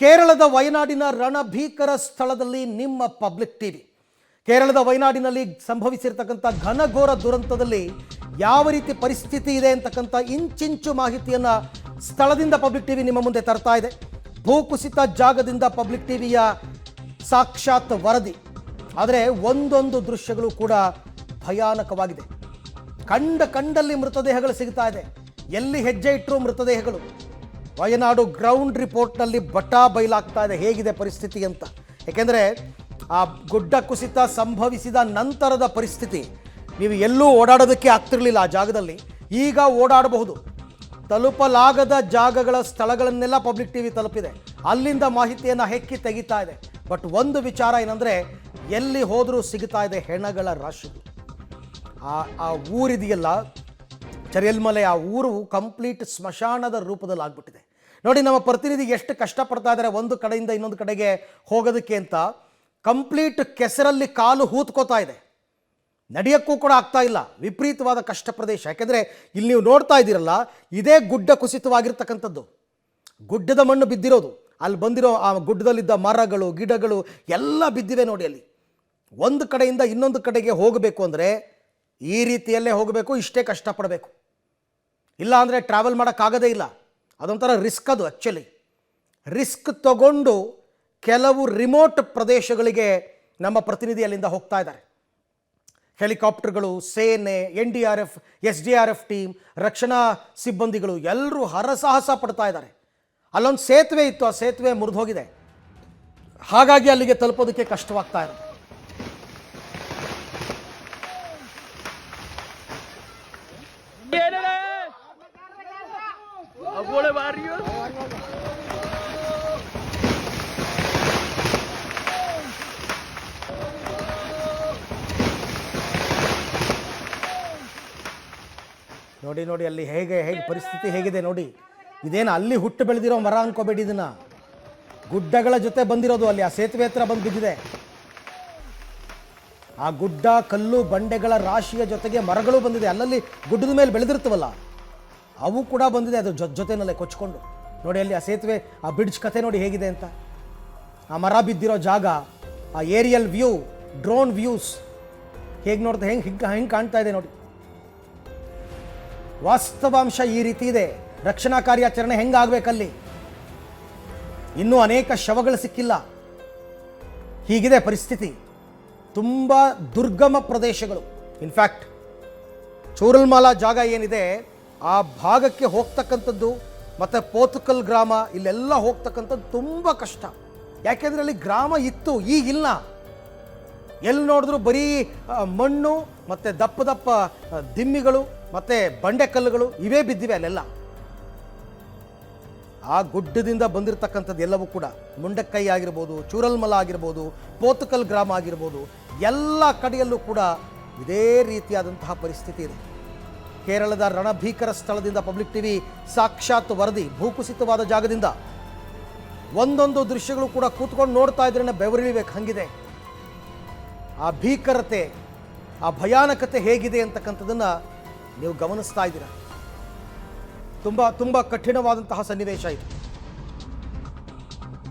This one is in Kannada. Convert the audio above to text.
ಕೇರಳದ ವಯನಾಡಿನ ರಣಭೀಕರ ಸ್ಥಳದಲ್ಲಿ ನಿಮ್ಮ ಪಬ್ಲಿಕ್ ಟಿವಿ. ಕೇರಳದ ವಯನಾಡಿನಲ್ಲಿ ಸಂಭವಿಸಿರ್ತಕ್ಕಂಥ ಘನಘೋರ ದುರಂತದಲ್ಲಿ ಯಾವ ರೀತಿ ಪರಿಸ್ಥಿತಿ ಇದೆ ಅಂತಕ್ಕಂಥ ಇಂಚಿಂಚು ಮಾಹಿತಿಯನ್ನು ಸ್ಥಳದಿಂದ ಪಬ್ಲಿಕ್ ಟಿವಿ ನಿಮ್ಮ ಮುಂದೆ ತರ್ತಾ ಇದೆ. ಭೂಕುಸಿತ ಜಾಗದಿಂದ ಪಬ್ಲಿಕ್ ಟಿವಿಯ ಸಾಕ್ಷಾತ್ ವರದಿ. ಆದರೆ ಒಂದೊಂದು ದೃಶ್ಯಗಳು ಕೂಡ ಭಯಾನಕವಾಗಿದೆ. ಕಂಡಲ್ಲಿ ಮೃತದೇಹಗಳು ಸಿಗ್ತಾ ಇದೆ. ಎಲ್ಲಿ ಹೆಜ್ಜೆ ಇಟ್ಟರೂ ಮೃತದೇಹಗಳು. ವಯನಾಡು ಗ್ರೌಂಡ್ ರಿಪೋರ್ಟ್ನಲ್ಲಿ ಬಟಾ ಬಯಲಾಗ್ತಾ ಇದೆ ಹೇಗಿದೆ ಪರಿಸ್ಥಿತಿ ಅಂತ. ಏಕೆಂದರೆ ಆ ಗುಡ್ಡ ಕುಸಿತ ಸಂಭವಿಸಿದ ನಂತರದ ಪರಿಸ್ಥಿತಿ ನೀವು ಎಲ್ಲೂ ಓಡಾಡೋದಕ್ಕೆ ಆಗ್ತಿರಲಿಲ್ಲ. ಆ ಜಾಗದಲ್ಲಿ ಈಗ ಓಡಾಡಬಹುದು. ತಲುಪಲಾಗದ ಜಾಗಗಳ ಸ್ಥಳಗಳನ್ನೆಲ್ಲ ಪಬ್ಲಿಕ್ ಟಿವಿ ತಲುಪಿದೆ. ಅಲ್ಲಿಂದ ಮಾಹಿತಿಯನ್ನು ಹೆಕ್ಕಿ ತೆಗಿತಾ ಇದೆ. ಬಟ್ ಒಂದು ವಿಚಾರ ಏನಂದರೆ, ಎಲ್ಲಿ ಹೋದರೂ ಸಿಗ್ತಾ ಇದೆ ಹೆಣಗಳ ರಾಶಿ. ಆ ಊರಿದೆಯಲ್ಲ ಚರಿಯಲ್ಮಲೆ, ಆ ಊರು ಕಂಪ್ಲೀಟ್ ಸ್ಮಶಾನದ ರೂಪದಲ್ಲಿ ಆಗ್ಬಿಟ್ಟಿದೆ. ನೋಡಿ, ನಮ್ಮ ಪ್ರತಿನಿಧಿ ಎಷ್ಟು ಕಷ್ಟಪಡ್ತಾ ಇದ್ದಾರೆ ಒಂದು ಕಡೆಯಿಂದ ಇನ್ನೊಂದು ಕಡೆಗೆ ಹೋಗೋದಕ್ಕೆ ಅಂತ. ಕಂಪ್ಲೀಟ್ ಕೆಸರಲ್ಲಿ ಕಾಲು ಹೂತ್ಕೋತಾ ಇದೆ. ನಡೆಯೋಕ್ಕೂ ಕೂಡ ಆಗ್ತಾ ಇಲ್ಲ. ವಿಪರೀತವಾದ ಕಷ್ಟ ಪ್ರದೇಶ. ಯಾಕೆಂದರೆ ಇಲ್ಲಿ ನೀವು ನೋಡ್ತಾ ಇದ್ದೀರಲ್ಲ, ಇದೇ ಗುಡ್ಡ ಕುಸಿತವಾಗಿರ್ತಕ್ಕಂಥದ್ದು. ಗುಡ್ಡದ ಮಣ್ಣು ಬಿದ್ದಿರೋದು. ಅಲ್ಲಿ ಬಂದಿರೋ ಆ ಗುಡ್ಡದಲ್ಲಿದ್ದ ಮರಗಳು ಗಿಡಗಳು ಎಲ್ಲ ಬಿದ್ದಿವೆ ನೋಡಿ. ಅಲ್ಲಿ ಒಂದು ಕಡೆಯಿಂದ ಇನ್ನೊಂದು ಕಡೆಗೆ ಹೋಗಬೇಕು ಅಂದರೆ ಈ ರೀತಿಯಲ್ಲೇ ಹೋಗಬೇಕು, ಇಷ್ಟೇ ಕಷ್ಟಪಡಬೇಕು. ಇಲ್ಲ ಅಂದರೆ ಟ್ರಾವೆಲ್ ಮಾಡೋಕ್ಕಾಗೋದೇ ಇಲ್ಲ. ಅದೊಂಥರ ರಿಸ್ಕ್. ಅದು ಆ್ಯಕ್ಚುಲಿ ರಿಸ್ಕ್ ತಗೊಂಡು ಕೆಲವು ರಿಮೋಟ್ ಪ್ರದೇಶಗಳಿಗೆ ನಮ್ಮ ಪ್ರತಿನಿಧಿ ಅಲ್ಲಿಂದ ಹೋಗ್ತಾ ಇದ್ದಾರೆ. ಹೆಲಿಕಾಪ್ಟರ್ಗಳು, ಸೇನೆ, NDRF, SDRF ಟೀಮ್, ರಕ್ಷಣಾ ಸಿಬ್ಬಂದಿಗಳು ಎಲ್ಲರೂ ಹರಸಾಹಸ ಪಡ್ತಾ ಇದ್ದಾರೆ. ಅಲ್ಲೊಂದು ಸೇತುವೆ ಇತ್ತು, ಆ ಸೇತುವೆ ಮುರಿದು ಹೋಗಿದೆ. ಹಾಗಾಗಿ ಅಲ್ಲಿಗೆ ತಲುಪೋದಕ್ಕೆ ಕಷ್ಟವಾಗ್ತಾ ಇದೆ. ನೋಡಿ ಅಲ್ಲಿ ಹೇಗೆ ಪರಿಸ್ಥಿತಿ ಹೇಗಿದೆ ನೋಡಿ. ಇದೇನು ಅಲ್ಲಿ ಹುಟ್ಟು ಬೆಳೆದಿರೋ ಮರ ಅನ್ಕೋಬೇಡಿ. ಇದನ್ನ ಗುಡ್ಡಗಳ ಜೊತೆ ಬಂದಿರೋದು. ಅಲ್ಲಿ ಆ ಸೇತುವೆ ಹತ್ರ ಬಂದು ಬಿದ್ದಿದೆ. ಆ ಗುಡ್ಡ ಕಲ್ಲು ಬಂಡೆಗಳ ರಾಶಿಯ ಜೊತೆಗೆ ಮರಗಳು ಬಂದಿದೆ. ಅಲ್ಲಲ್ಲಿ ಗುಡ್ಡದ ಮೇಲೆ ಬೆಳೆದಿರ್ತವಲ್ಲ, ಅವು ಕೂಡ ಬಂದಿದೆ ಅದ್ರ ಜೊತೆನಲ್ಲೇ ಕೊಚ್ಕೊಂಡು. ನೋಡಿ ಅಲ್ಲಿ ಆ ಸೇತುವೆ, ಆ ಬ್ರಿಡ್ಜ್ ಕಥೆ ನೋಡಿ ಹೇಗಿದೆ ಅಂತ. ಆ ಮರ ಬಿದ್ದಿರೋ ಜಾಗ, ಆ ಏರಿಯಲ್ ವ್ಯೂ, ಡ್ರೋನ್ ವ್ಯೂಸ್ ಹೇಗೆ ನೋಡ್ತಾ ಹೆಂಗೆ ಕಾಣ್ತಾ ಇದೆ ನೋಡಿ. ವಾಸ್ತವಾಂಶ ಈ ರೀತಿ ಇದೆ. ರಕ್ಷಣಾ ಕಾರ್ಯಾಚರಣೆ ಹೆಂಗಾಗಬೇಕಲ್ಲಿ. ಇನ್ನೂ ಅನೇಕ ಶವಗಳು ಸಿಕ್ಕಿಲ್ಲ. ಹೀಗಿದೆ ಪರಿಸ್ಥಿತಿ. ತುಂಬ ದುರ್ಗಮ ಪ್ರದೇಶಗಳು. ಇನ್ಫ್ಯಾಕ್ಟ್ ಚೂರಲ್ಮಾಲಾ ಜಾಗ ಏನಿದೆ ಆ ಭಾಗಕ್ಕೆ ಹೋಗ್ತಕ್ಕಂಥದ್ದು ಮತ್ತು ಪೋತುಕಲ್ ಗ್ರಾಮ ಇಲ್ಲೆಲ್ಲ ಹೋಗ್ತಕ್ಕಂಥದ್ದು ತುಂಬ ಕಷ್ಟ. ಯಾಕೆಂದರೆ ಅಲ್ಲಿ ಗ್ರಾಮ ಇತ್ತು, ಈಗಿಲ್ಲ. ಎಲ್ಲಿ ನೋಡಿದ್ರು ಬರೀ ಮಣ್ಣು ಮತ್ತು ದಪ್ಪ ದಿಮ್ಮಿಗಳು ಮತ್ತು ಬಂಡೆಕಲ್ಲುಗಳು ಇವೇ ಬಿದ್ದಿವೆ ಅಲ್ಲೆಲ್ಲ. ಆ ಗುಡ್ಡದಿಂದ ಬಂದಿರತಕ್ಕಂಥದ್ದು ಎಲ್ಲವೂ ಕೂಡ ಮುಂಡಕ್ಕೈ ಆಗಿರ್ಬೋದು, ಚೂರಲ್ಮಲ ಆಗಿರ್ಬೋದು, ಪೋತುಕಲ್ ಗ್ರಾಮ ಆಗಿರ್ಬೋದು, ಎಲ್ಲ ಕಡೆಯಲ್ಲೂ ಕೂಡ ಇದೇ ರೀತಿಯಾದಂತಹ ಪರಿಸ್ಥಿತಿ ಇದೆ. ಕೇರಳದ ರಣಭೀಕರ ಸ್ಥಳದಿಂದ ಪಬ್ಲಿಕ್ ಟಿವಿ ಸಾಕ್ಷಾತ್ ವರದಿ. ಭೂಕುಸಿತವಾದ ಜಾಗದಿಂದ ಒಂದೊಂದು ದೃಶ್ಯಗಳು ಕೂಡ ಕೂತ್ಕೊಂಡು ನೋಡ್ತಾ ಇದ್ರೇ ಬೆವರಿಳಿಬೇಕು ಹಂಗಿದೆ. ಆ ಭೀಕರತೆ, ಆ ಭಯಾನಕತೆ ಹೇಗಿದೆ ಅಂತಕ್ಕಂಥದ್ದನ್ನು ನೀವು ಗಮನಿಸ್ತಾ ಇದ್ದೀರಾ. ತುಂಬ ಕಠಿಣವಾದಂತಹ ಸನ್ನಿವೇಶ ಇದು.